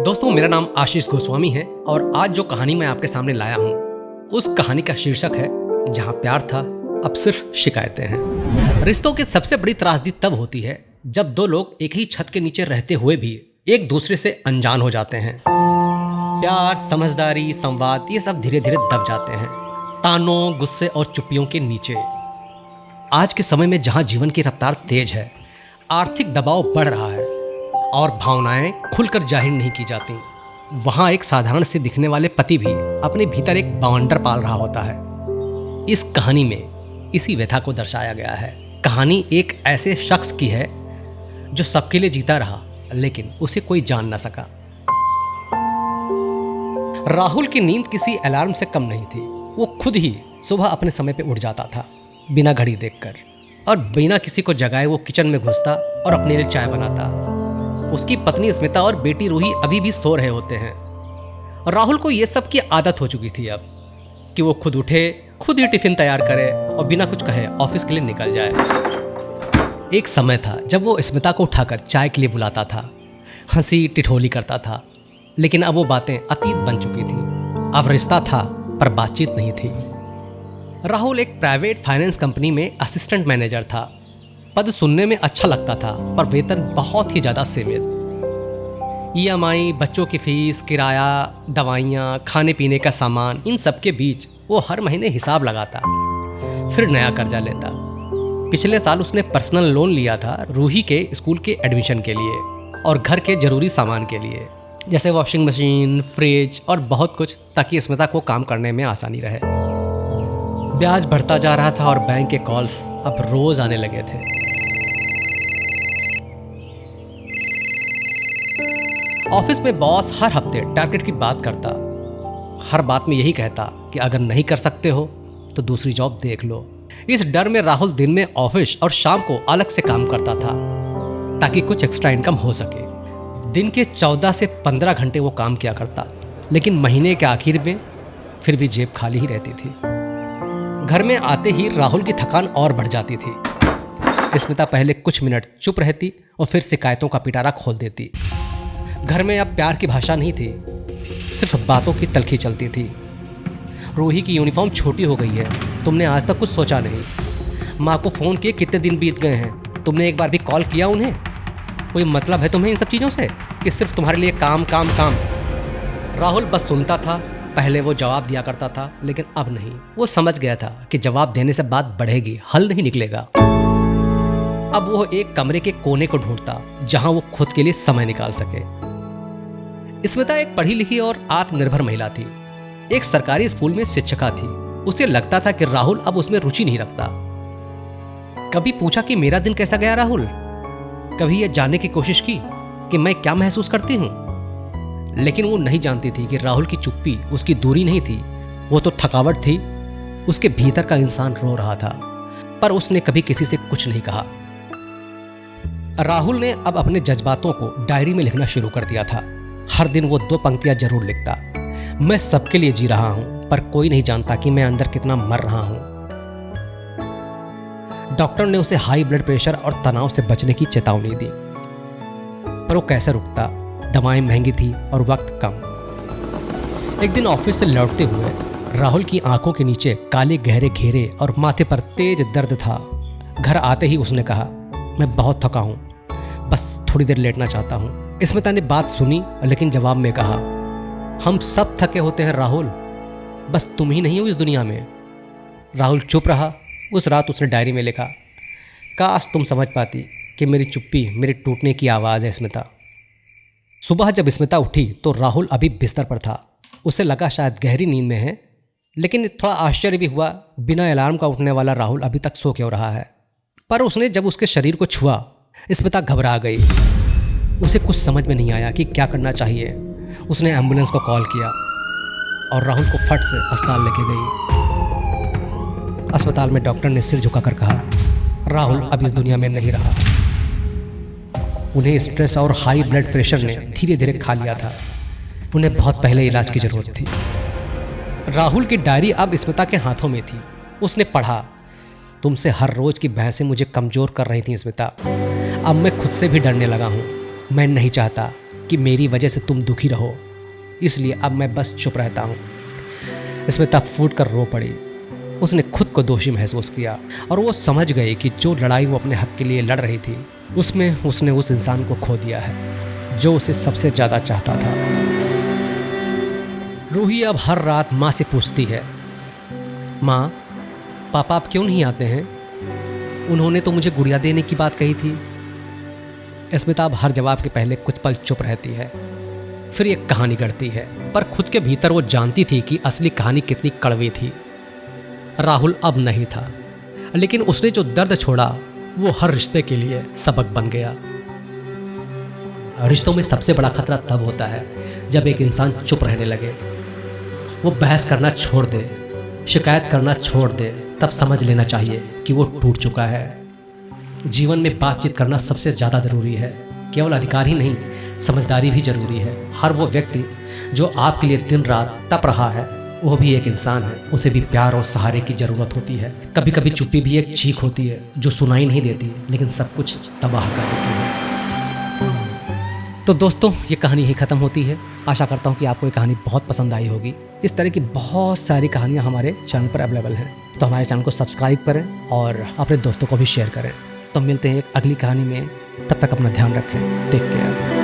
दोस्तों, मेरा नाम आशीष गोस्वामी है और आज जो कहानी मैं आपके सामने लाया हूँ उस कहानी का शीर्षक है जहाँ प्यार था अब सिर्फ शिकायतें हैं। रिश्तों की सबसे बड़ी त्रासदी तब होती है जब दो लोग एक ही छत के नीचे रहते हुए भी एक दूसरे से अनजान हो जाते हैं। प्यार, समझदारी, संवाद ये सब धीरे धीरे दब जाते हैं तानों, गुस्से और चुप्पियों के नीचे। आज के समय में जहाँ जीवन की रफ्तार तेज है, आर्थिक दबाव बढ़ रहा है और भावनाएं खुलकर जाहिर नहीं की जाती, वहाँ एक साधारण से दिखने वाले पति भी अपने भीतर एक बवंडर पाल रहा होता है। इस कहानी में इसी व्यथा को दर्शाया गया है। कहानी एक ऐसे शख्स की है जो सबके लिए जीता रहा लेकिन उसे कोई जान ना सका। राहुल की नींद किसी अलार्म से कम नहीं थी। वो खुद ही सुबह अपने समय पे उठ जाता था, बिना घड़ी देखकर, और बिना किसी को जगाए वो किचन में घुसता और अपने लिए चाय बनाता। उसकी पत्नी स्मिता और बेटी रूही अभी भी सो रहे होते हैं। राहुल को ये सब की आदत हो चुकी थी अब कि वो खुद उठे, खुद ही टिफिन तैयार करे और बिना कुछ कहे ऑफिस के लिए निकल जाए। एक समय था जब वो स्मिता को उठाकर चाय के लिए बुलाता था, हंसी टिठोली करता था, लेकिन अब वो बातें अतीत बन चुकी थी। अब रिश्ता था पर बातचीत नहीं थी। राहुल एक प्राइवेट फाइनेंस कंपनी में असिस्टेंट मैनेजर था। पद सुनने में अच्छा लगता था पर वेतन बहुत ही ज्यादा सीमित। ईएमआई, बच्चों की फीस, किराया, दवाइयाँ, खाने पीने का सामान, इन सब के बीच वो हर महीने हिसाब लगाता, फिर नया कर्जा लेता। पिछले साल उसने पर्सनल लोन लिया था रूही के स्कूल के एडमिशन के लिए और घर के जरूरी सामान के लिए, जैसे वॉशिंग मशीन, फ्रिज और बहुत कुछ, ताकि स्मिता को काम करने में आसानी रहे। ब्याज बढ़ता जा रहा था और बैंक के कॉल्स अब रोज आने लगे थे। ऑफिस में बॉस हर हफ्ते टारगेट की बात करता। हर बात में यही कहता कि अगर नहीं कर सकते हो तो दूसरी जॉब देख लो। इस डर में राहुल दिन में ऑफिस और शाम को अलग से काम करता था ताकि कुछ एक्स्ट्रा इनकम हो सके। दिन के 14 से 15 घंटे वो काम किया करता, लेकिन महीने के आखिर में फिर भी जेब खाली ही रहती थी। घर में आते ही राहुल की थकान और बढ़ जाती थी। स्मिता पहले कुछ मिनट चुप रहती और फिर शिकायतों का पिटारा खोल देती। घर में अब प्यार की भाषा नहीं थी, सिर्फ बातों की तलखी चलती थी। रूही की यूनिफॉर्म छोटी हो गई है, तुमने आज तक कुछ सोचा नहीं। माँ को फ़ोन किए कितने दिन बीत गए हैं, तुमने एक बार भी कॉल किया उन्हें? कोई मतलब है तुम्हें इन सब चीज़ों से कि सिर्फ तुम्हारे लिए काम काम काम? राहुल बस सुनता था। पहले वो जवाब दिया करता था, लेकिन अब नहीं। वो समझ गया था कि जवाब देने से बात बढ़ेगी, हल नहीं निकलेगा। अब वो एक कमरे के कोने को ढूंढता जहां वो खुद के लिए समय निकाल सके। स्मिता एक पढ़ी लिखी और आत्मनिर्भर महिला थी। एक सरकारी स्कूल में शिक्षिका थी। उसे लगता था कि राहुल अब उसमें रुचि नहीं रखता। कभी पूछा कि मेरा दिन कैसा गया राहुल? कभी यह जानने की कोशिश की कि मैं क्या महसूस करती हूँ? लेकिन वो नहीं जानती थी कि राहुल की चुप्पी उसकी दूरी नहीं थी, वो तो थकावट थी। उसके भीतर का इंसान रो रहा था, पर उसने कभी किसी से कुछ नहीं कहा। राहुल ने अब अपने जज्बातों को डायरी में लिखना शुरू कर दिया था। हर दिन वो 2 पंक्तियां जरूर लिखता। मैं सबके लिए जी रहा हूं, पर कोई नहीं जानता कि मैं अंदर कितना मर रहा हूं। डॉक्टर ने उसे हाई ब्लड प्रेशर और तनाव से बचने की चेतावनी दी, पर वो कैसे रुकता? दवाएं महंगी थी और वक्त कम। एक दिन ऑफिस से लौटते हुए राहुल की आंखों के नीचे काले गहरे घेरे और माथे पर तेज दर्द था। घर आते ही उसने कहा, मैं बहुत थका हूं, बस थोड़ी देर लेटना चाहता हूं। स्मिता ने बात सुनी, लेकिन जवाब में कहा, हम सब थके होते हैं राहुल, बस तुम ही नहीं हो इस दुनिया में। राहुल चुप रहा। उस रात उसने डायरी में लिखा, काश तुम समझ पाती कि मेरी चुप्पी मेरे टूटने की आवाज़ है स्मिता। सुबह जब स्मिता उठी तो राहुल अभी बिस्तर पर था। उसे लगा शायद गहरी नींद में है, लेकिन थोड़ा आश्चर्य भी हुआ, बिना अलार्म का उठने वाला राहुल अभी तक सो क्यों रहा है। पर उसने जब उसके शरीर को छुआ, स्मिता घबरा गई। उसे कुछ समझ में नहीं आया कि क्या करना चाहिए। उसने एम्बुलेंस को कॉल किया और राहुल को फट से अस्पताल लेके गई। अस्पताल में डॉक्टर ने सिर झुकाकर कहा, राहुल अब इस दुनिया में नहीं रहा। उन्हें स्ट्रेस और हाई ब्लड प्रेशर ने धीरे धीरे खा लिया था। उन्हें बहुत पहले इलाज की जरूरत थी। राहुल की डायरी अब स्मिता के हाथों में थी। उसने पढ़ा, तुमसे हर रोज की बहसें मुझे कमज़ोर कर रही थी स्मिता। अब मैं खुद से भी डरने लगा हूँ। मैं नहीं चाहता कि मेरी वजह से तुम दुखी रहो, इसलिए अब मैं बस चुप रहता हूँ। स्मिता फूट कर रो पड़ी। उसने खुद को दोषी महसूस किया और वो समझ गई कि जो लड़ाई वो अपने हक के लिए लड़ रही थी उसमें उसने उस इंसान को खो दिया है जो उसे सबसे ज़्यादा चाहता था। रूही अब हर रात माँ से पूछती है, माँ पापा आप क्यों नहीं आते हैं? उन्होंने तो मुझे गुड़िया देने की बात कही थी। स्मिता अब हर जवाब के पहले कुछ पल चुप रहती है, फिर एक कहानी गढ़ती है, पर खुद के भीतर वो जानती थी कि असली कहानी कितनी कड़वी थी। राहुल अब नहीं था, लेकिन उसने जो दर्द छोड़ा वो हर रिश्ते के लिए सबक बन गया। रिश्तों में सबसे बड़ा खतरा तब होता है जब एक इंसान चुप रहने लगे। वो बहस करना छोड़ दे, शिकायत करना छोड़ दे, तब समझ लेना चाहिए कि वो टूट चुका है। जीवन में बातचीत करना सबसे ज़्यादा ज़रूरी है। केवल अधिकार ही नहीं, समझदारी भी ज़रूरी है। हर वो व्यक्ति जो आपके लिए दिन रात तप रहा है वो भी एक इंसान है, उसे भी प्यार और सहारे की ज़रूरत होती है। कभी कभी चुप्पी भी एक चीख होती है जो सुनाई नहीं देती लेकिन सब कुछ तबाह कर देती है। तो दोस्तों ये कहानी ही ख़त्म होती है। आशा करता हूँ कि आपको ये कहानी बहुत पसंद आई होगी। इस तरह की बहुत सारी कहानियाँ हमारे चैनल पर अवेलेबल हैं, तो हमारे चैनल को सब्सक्राइब करें और अपने दोस्तों को भी शेयर करें। तो मिलते हैं एक अगली कहानी में, तब तक अपना ध्यान रखें। Take care.